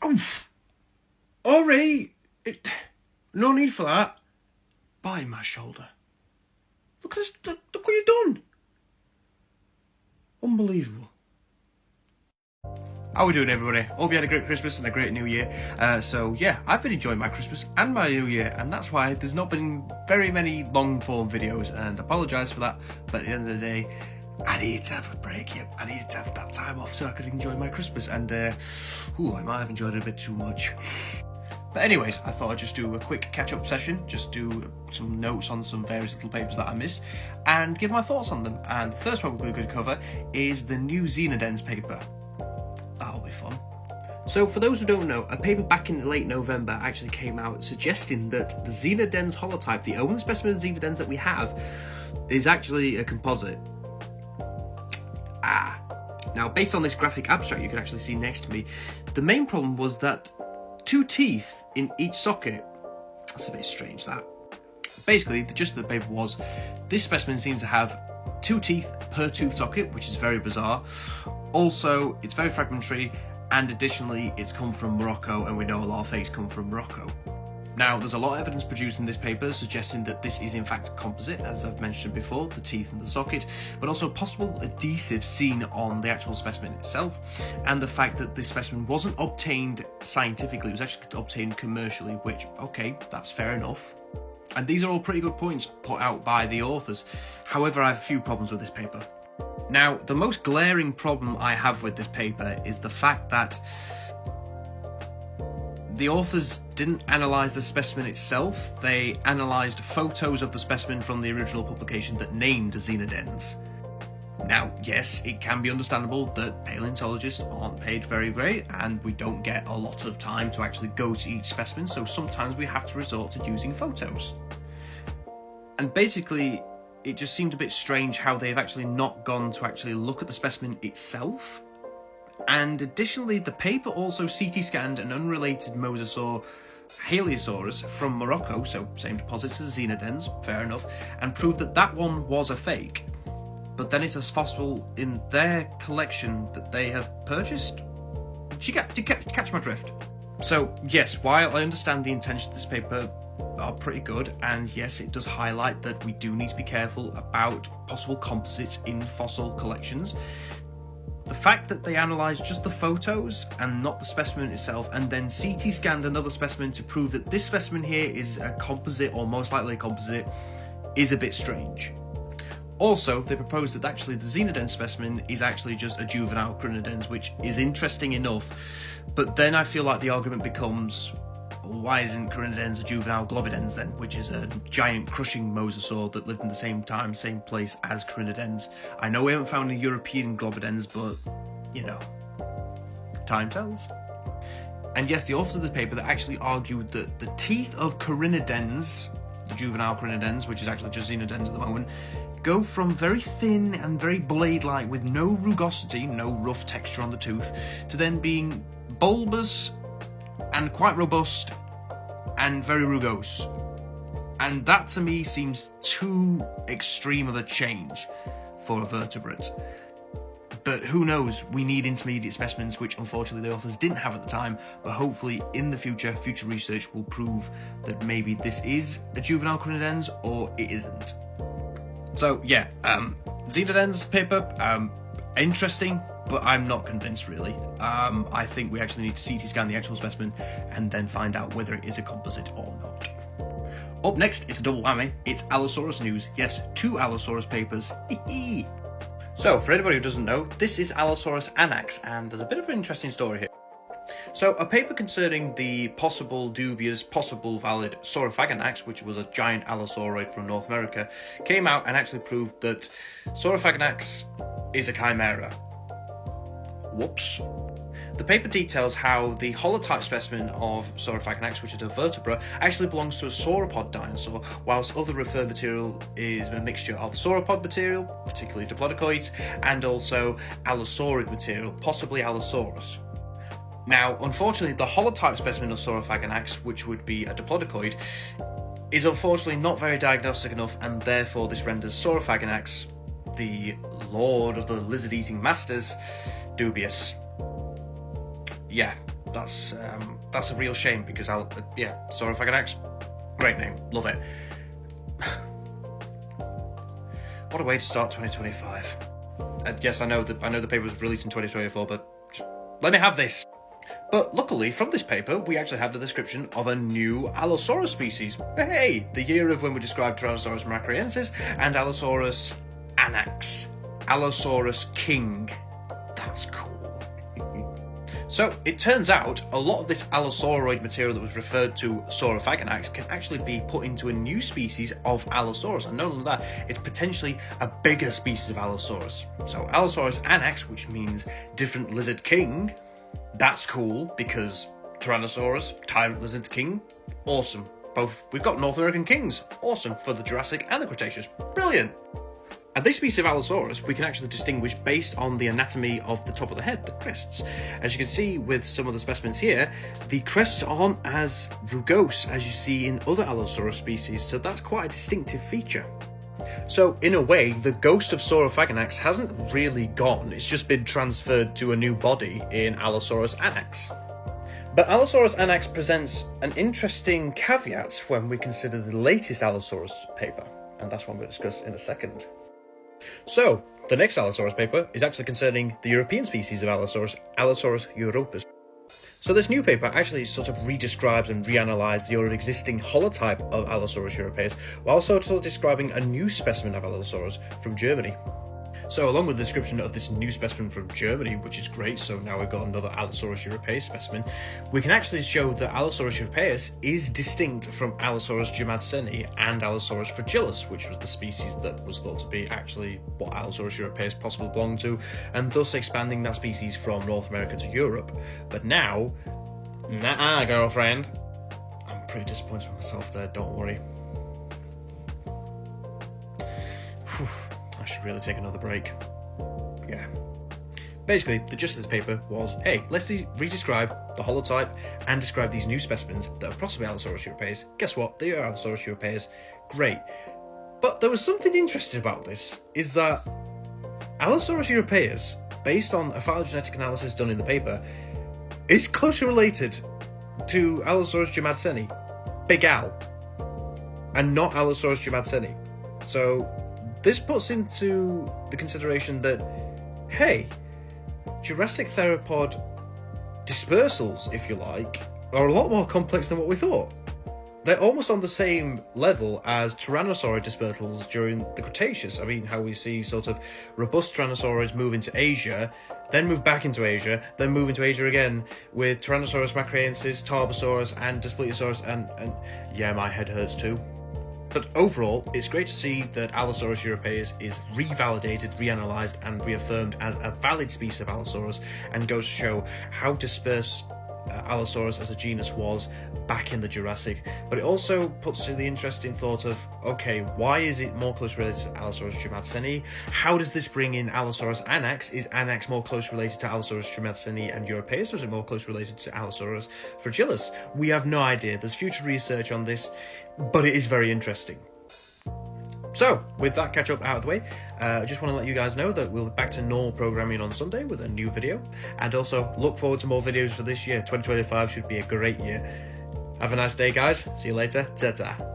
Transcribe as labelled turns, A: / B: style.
A: Oof. Alright. No need for that. Bite my shoulder. Look at this. Look what you've done. Unbelievable. How we doing, everybody? Hope you had a great Christmas and a great New Year. So yeah, I've been enjoying my Christmas and my New Year, and that's why there's not been very many long-form videos, and I apologise for that, but at the end of the day, I needed to have a break. Yep, I needed to have that time off so I could enjoy my Christmas, and I might have enjoyed it a bit too much. But anyways, I thought I'd just do a quick catch-up session, just do some notes on some various little papers that I missed, and give my thoughts on them. And the first one we're going to cover is the new Xenodens paper. That'll be fun. So for those who don't know, a paper back in late November actually came out suggesting that the Xenodens holotype, the only specimen of Xenodens that we have, is actually a composite. Now based on this graphic abstract you can actually see next to me, the main problem was that 2 teeth in each socket. That's a bit strange, that. Basically, the gist of the paper was, this specimen seems to have 2 teeth per tooth socket, which is very bizarre. Also, it's very fragmentary, and additionally, it's come from Morocco, and we know a lot of fakes come from Morocco. Now, there's a lot of evidence produced in this paper suggesting that this is in fact a composite, as I've mentioned before, the teeth and the socket, but also possible adhesive seen on the actual specimen itself, and the fact that this specimen wasn't obtained scientifically, it was actually obtained commercially, which, okay, that's fair enough. And these are all pretty good points put out by the authors. However, I have a few problems with this paper. Now, the most glaring problem I have with this paper is the fact that the authors didn't analyse the specimen itself, they analysed photos of the specimen from the original publication that named Xenodens. Now, yes, it can be understandable that paleontologists aren't paid very great, and we don't get a lot of time to actually go to each specimen, so sometimes we have to resort to using photos. And basically, it just seemed a bit strange how they've actually not gone to actually look at the specimen itself. And additionally, the paper also CT scanned an unrelated mosasaur, Allosaurus, from Morocco, so same deposits as Xenodens, fair enough, and proved that that one was a fake. But then it's a fossil in their collection that they have purchased? Did you catch my drift? So yes, while I understand the intentions of this paper are pretty good, and yes, it does highlight that we do need to be careful about possible composites in fossil collections, the fact that they analysed just the photos and not the specimen itself, and then CT scanned another specimen to prove that this specimen here is a composite, or most likely a composite, is a bit strange. Also, they proposed that actually the Xenodens specimen is actually just a juvenile Xenodens, which is interesting enough, but then I feel like the argument becomes, why isn't Xenodens a juvenile Globidens then, which is a giant crushing mosasaur that lived in the same time, same place as Xenodens. I know we haven't found a European Globidens, but, you know, time tells. And yes, the authors of this paper that actually argued that the teeth of Xenodens, the juvenile Xenodens, which is actually just Xenodens at the moment, go from very thin and very blade-like with no rugosity, no rough texture on the tooth, to then being bulbous and quite robust and very rugose. And that to me seems too extreme of a change for a vertebrate. But who knows, we need intermediate specimens, which unfortunately the authors didn't have at the time, but hopefully in the future research will prove that maybe this is a juvenile Xenodens or it isn't. So yeah, Xenodens paper, interesting, but I'm not convinced really. I think we actually need to CT scan the actual specimen and then find out whether it is a composite or not. Up next, it's a double whammy, it's Allosaurus news. Yes, 2 Allosaurus papers. So, for anybody who doesn't know, this is Allosaurus anax, and there's a bit of an interesting story here. So, a paper concerning the dubious, valid Saurophaganax, which was a giant allosauroid from North America, came out and actually proved that Saurophaganax is a chimera. Whoops. The paper details how the holotype specimen of Saurophaganax, which is a vertebra, actually belongs to a sauropod dinosaur, whilst other referred material is a mixture of sauropod material, particularly diplodocoids, and also allosaurid material, possibly Allosaurus. Now, unfortunately, the holotype specimen of Saurophaganax, which would be a diplodocoid, is unfortunately not very diagnostic enough, and therefore this renders Saurophaganax, the lord of the lizard-eating masters, dubious. Yeah, That's a real shame because Saurophagonax, great name, love it. What a way to start 2025. Yes, I know the paper was released in 2024, but let me have this. But luckily, from this paper, we actually have the description of a new Allosaurus species. Hey, the year of when we described Tyrannosaurus macraensis and Allosaurus anax, Allosaurus king. That's cool. So, it turns out a lot of this allosauroid material that was referred to Saurophagonax can actually be put into a new species of Allosaurus, and not only that, it's potentially a bigger species of Allosaurus. So, Allosaurus anax, which means different lizard king, that's cool because Tyrannosaurus, tyrant lizard king, awesome. We've got North American kings, awesome for the Jurassic and the Cretaceous, brilliant. And this species of Allosaurus we can actually distinguish based on the anatomy of the top of the head, the crests. As you can see with some of the specimens here, the crests aren't as rugose as you see in other Allosaurus species, so that's quite a distinctive feature. So, in a way, the ghost of Saurophagonax hasn't really gone, it's just been transferred to a new body in Allosaurus anax. But Allosaurus anax presents an interesting caveat when we consider the latest Allosaurus paper, and that's one we'll discuss in a second. So, the next Allosaurus paper is actually concerning the European species of Allosaurus, Allosaurus europaeus. So this new paper actually sort of redescribes and reanalyzes the already existing holotype of Allosaurus europaeus, while also describing a new specimen of Allosaurus from Germany. So along with the description of this new specimen from Germany, which is great, so now we've got another Allosaurus europaeus specimen, we can actually show that Allosaurus europaeus is distinct from Allosaurus jamadseni and Allosaurus fragilis, which was the species that was thought to be actually what Allosaurus europaeus possibly belonged to, and thus expanding that species from North America to Europe. But now, nah, girlfriend. I'm pretty disappointed with myself there, don't worry. Whew. I should really take another break. Yeah. Basically, the gist of this paper was, hey, let's re-describe the holotype and describe these new specimens that are possibly Allosaurus europaeus. Guess what? They are Allosaurus europaeus. Great. But there was something interesting about this, is that Allosaurus europaeus, based on a phylogenetic analysis done in the paper, is closely related to Allosaurus jamadseni, Big Al, and not Allosaurus jamadseni. So this puts into the consideration that, hey, Jurassic theropod dispersals, if you like, are a lot more complex than what we thought. They're almost on the same level as Tyrannosaurid dispersals during the Cretaceous. I mean, how we see sort of robust Tyrannosauroids move into Asia, then move back into Asia, then move into Asia again with Tyrannosaurus macraensis, Tarbosaurus, and Daspletosaurus, and yeah, my head hurts too. But overall, it's great to see that Allosaurus europaeus is revalidated, reanalyzed, and reaffirmed as a valid species of Allosaurus, and goes to show how dispersed Allosaurus as a genus was back in the Jurassic. But it also puts to the interesting thought of, okay, why is it more closely related to Allosaurus jamadseni? How does this bring in Allosaurus anax? Is anax more closely related to Allosaurus jamadseni and europaeus, or is it more closely related to Allosaurus fragilis? We have no idea. There's future research on this, but it is very interesting. So, with that catch up out of the way, I just want to let you guys know that we'll be back to normal programming on Sunday with a new video, and also look forward to more videos for this year. 2025 should be a great year. Have a nice day, guys. See you later. Ta-ta.